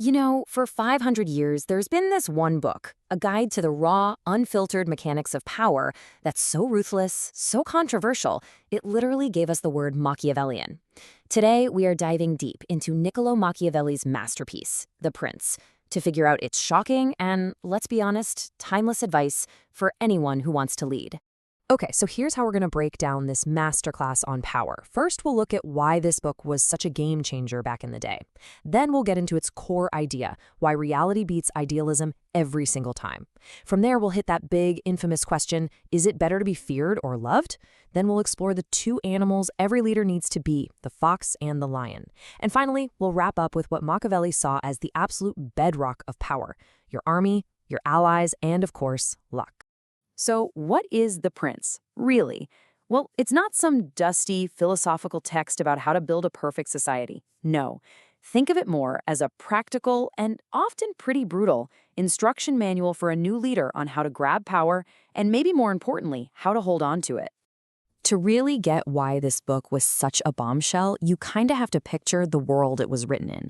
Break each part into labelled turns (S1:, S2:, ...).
S1: You know, for 500 years, there's been this one book, a guide to the raw, unfiltered mechanics of power that's so ruthless, so controversial, it literally gave us the word Machiavellian. Today, we are diving deep into Niccolò Machiavelli's masterpiece, The Prince, to figure out its shocking and, let's be honest, timeless advice for anyone who wants to lead. Okay, so here's how we're going to break down this masterclass on power. First, we'll look at why this book was such a game changer back in the day. Then we'll get into its core idea, why reality beats idealism every single time. From there, we'll hit that big, infamous question, is it better to be feared or loved? Then we'll explore the two animals every leader needs to be, the fox and the lion. And finally, we'll wrap up with what Machiavelli saw as the absolute bedrock of power, your army, your allies, and of course, luck. So what is The Prince, really? Well, it's not some dusty, philosophical text about how to build a perfect society. No. Think of it more as a practical and often pretty brutal instruction manual for a new leader on how to grab power and maybe more importantly, how to hold on to it. To really get why this book was such a bombshell, you kind of have to picture the world it was written in.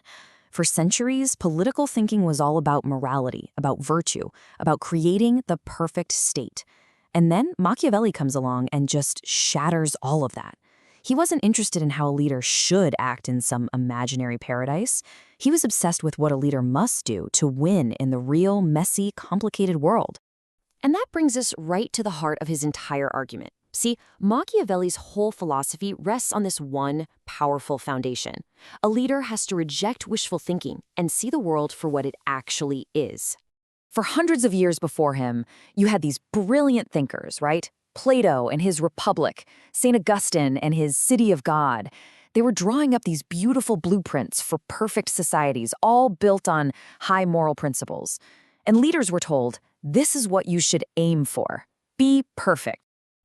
S1: For centuries, political thinking was all about morality, about virtue, about creating the perfect state. And then Machiavelli comes along and just shatters all of that. He wasn't interested in how a leader should act in some imaginary paradise. He was obsessed with what a leader must do to win in the real, messy, complicated world. And that brings us right to the heart of his entire argument. See, Machiavelli's whole philosophy rests on this one powerful foundation. A leader has to reject wishful thinking and see the world for what it actually is. For hundreds of years before him, you had these brilliant thinkers, right? Plato and his Republic, St. Augustine and his City of God. They were drawing up these beautiful blueprints for perfect societies, all built on high moral principles. And leaders were told, this is what you should aim for. Be perfect.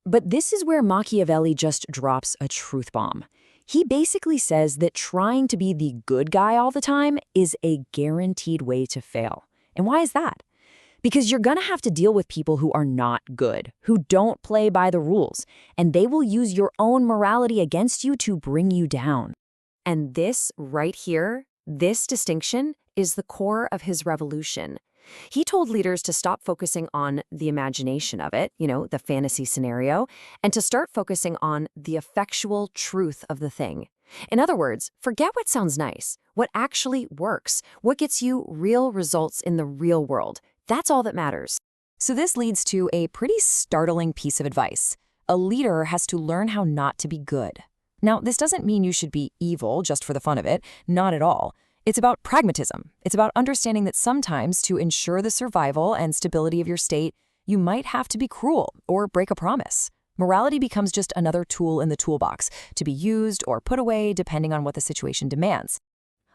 S1: But this is where Machiavelli just drops a truth bomb. He basically says that trying to be the good guy all the time is a guaranteed way to fail. And why is that? Because you're gonna have to deal with people who are not good, who don't play by the rules, and they will use your own morality against you to bring you down. And this right here, this distinction, is the core of his revolution. He told leaders to stop focusing on the imagination of it, the fantasy scenario, and to start focusing on the effectual truth of the thing. In other words, forget what sounds nice, what actually works, what gets you real results in the real world. That's all that matters. So this leads to a pretty startling piece of advice. A leader has to learn how not to be good. Now, this doesn't mean you should be evil just for the fun of it, not at all. It's about pragmatism. It's about understanding that sometimes to ensure the survival and stability of your state, you might have to be cruel or break a promise. Morality becomes just another tool in the toolbox to be used or put away depending on what the situation demands.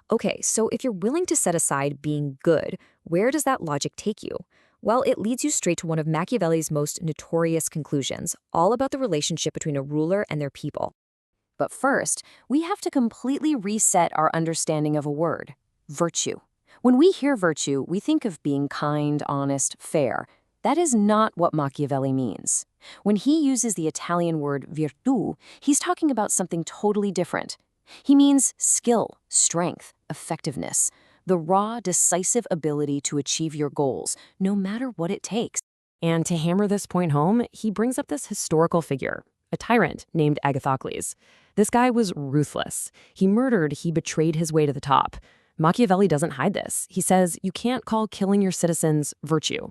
S1: Okay, so if you're willing to set aside being good, where does that logic take you? Well, it leads you straight to one of Machiavelli's most notorious conclusions, all about the relationship between a ruler and their people. But first, we have to completely reset our understanding of a word, virtue. When we hear virtue, we think of being kind, honest, fair. That is not what Machiavelli means. When he uses the Italian word virtù, he's talking about something totally different. He means skill, strength, effectiveness, the raw, decisive ability to achieve your goals, no matter what it takes. And to hammer this point home, he brings up this historical figure, a tyrant named Agathocles. This guy was ruthless. He murdered, he betrayed his way to the top. Machiavelli doesn't hide this. He says you can't call killing your citizens virtue.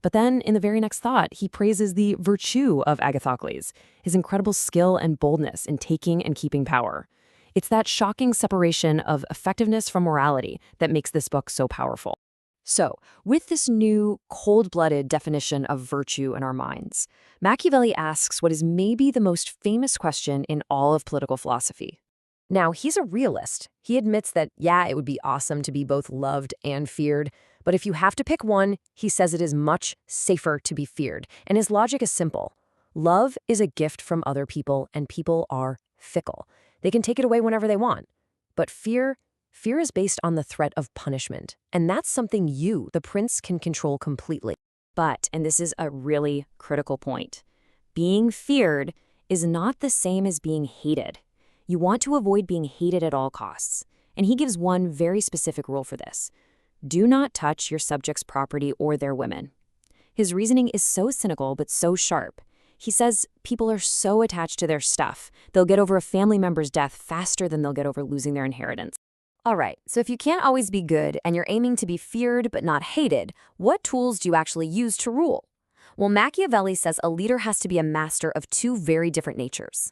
S1: But then, in the very next thought, he praises the virtue of Agathocles, his incredible skill and boldness in taking and keeping power. It's that shocking separation of effectiveness from morality that makes this book so powerful. So, with this new, cold-blooded definition of virtue in our minds, Machiavelli asks what is maybe the most famous question in all of political philosophy. Now, he's a realist. He admits that, yeah, it would be awesome to be both loved and feared, but if you have to pick one, he says it is much safer to be feared, and his logic is simple. Love is a gift from other people, and people are fickle. They can take it away whenever they want. But fear is based on the threat of punishment, and that's something you, the prince, can control completely. But, and this is a really critical point, being feared is not the same as being hated. You want to avoid being hated at all costs, and he gives one very specific rule for this. Do not touch your subjects' property or their women. His reasoning is so cynical but so sharp. He says people are so attached to their stuff, they'll get over a family member's death faster than they'll get over losing their inheritance. All right, so if you can't always be good and you're aiming to be feared but not hated, what tools do you actually use to rule? Well, Machiavelli says a leader has to be a master of two very different natures.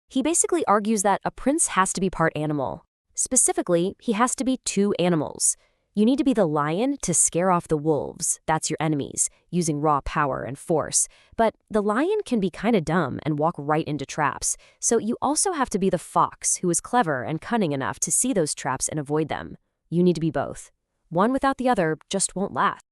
S1: He basically argues that a prince has to be part animal. Specifically, he has to be two animals. You need to be the lion to scare off the wolves, that's your enemies, using raw power and force. But the lion can be kind of dumb and walk right into traps, so you also have to be the fox who is clever and cunning enough to see those traps and avoid them. You need to be both. One without the other just won't last.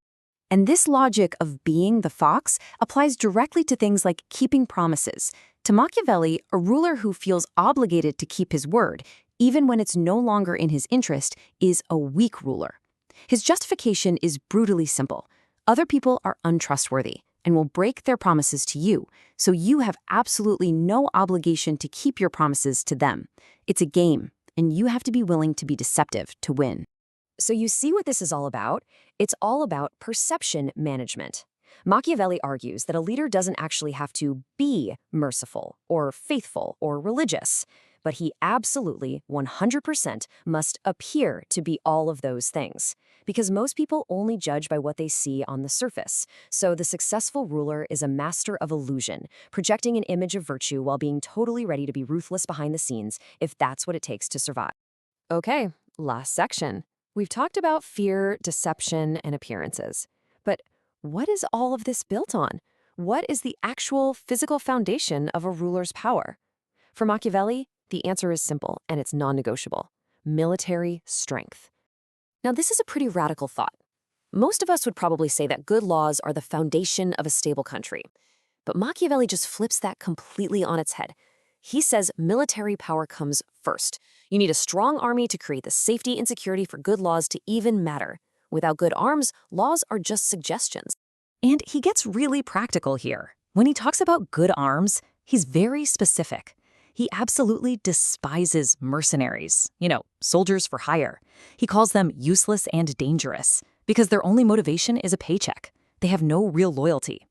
S1: And this logic of being the fox applies directly to things like keeping promises. To Machiavelli, a ruler who feels obligated to keep his word, even when it's no longer in his interest, is a weak ruler. His justification is brutally simple. Other people are untrustworthy and will break their promises to you, so you have absolutely no obligation to keep your promises to them. It's a game, and you have to be willing to be deceptive to win. So you see what this is all about? It's all about perception management. Machiavelli argues that a leader doesn't actually have to be merciful or faithful or religious, but he absolutely 100% must appear to be all of those things, because most people only judge by what they see on the surface. So the successful ruler is a master of illusion, projecting an image of virtue while being totally ready to be ruthless behind the scenes if that's what it takes to survive. Okay, last section. We've talked about fear, deception, and appearances. But what is all of this built on? What is the actual physical foundation of a ruler's power? For Machiavelli, the answer is simple, and it's non-negotiable: military strength. Now, this is a pretty radical thought. Most of us would probably say that good laws are the foundation of a stable country. But Machiavelli just flips that completely on its head. He says military power comes first. You need a strong army to create the safety and security for good laws to even matter. Without good arms, laws are just suggestions. And he gets really practical here. When he talks about good arms, he's very specific. He absolutely despises mercenaries, soldiers for hire. He calls them useless and dangerous because their only motivation is a paycheck. They have no real loyalty.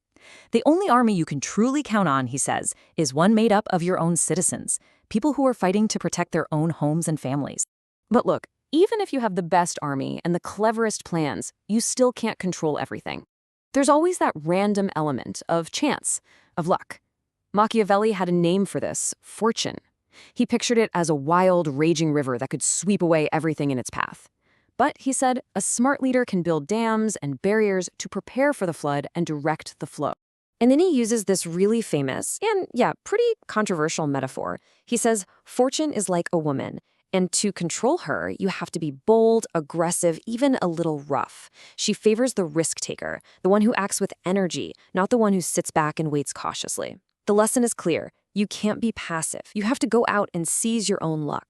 S1: The only army you can truly count on, he says, is one made up of your own citizens, people who are fighting to protect their own homes and families. But look, even if you have the best army and the cleverest plans, you still can't control everything. There's always that random element of chance, of luck. Machiavelli had a name for this: fortune. He pictured it as a wild, raging river that could sweep away everything in its path. But, he said, a smart leader can build dams and barriers to prepare for the flood and direct the flow. And then he uses this really famous and, pretty controversial metaphor. He says, fortune is like a woman, and to control her, you have to be bold, aggressive, even a little rough. She favors the risk-taker, the one who acts with energy, not the one who sits back and waits cautiously. The lesson is clear. You can't be passive. You have to go out and seize your own luck.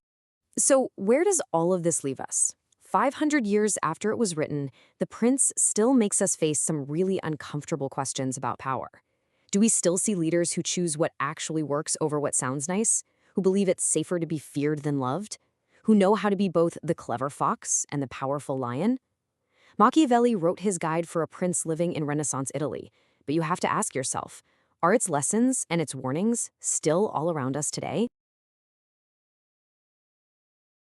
S1: So where does all of this leave us? 500 years after it was written, The Prince still makes us face some really uncomfortable questions about power. Do we still see leaders who choose what actually works over what sounds nice? Who believe it's safer to be feared than loved? Who know how to be both the clever fox and the powerful lion? Machiavelli wrote his guide for a prince living in Renaissance Italy, but you have to ask yourself, are its lessons and its warnings still all around us today?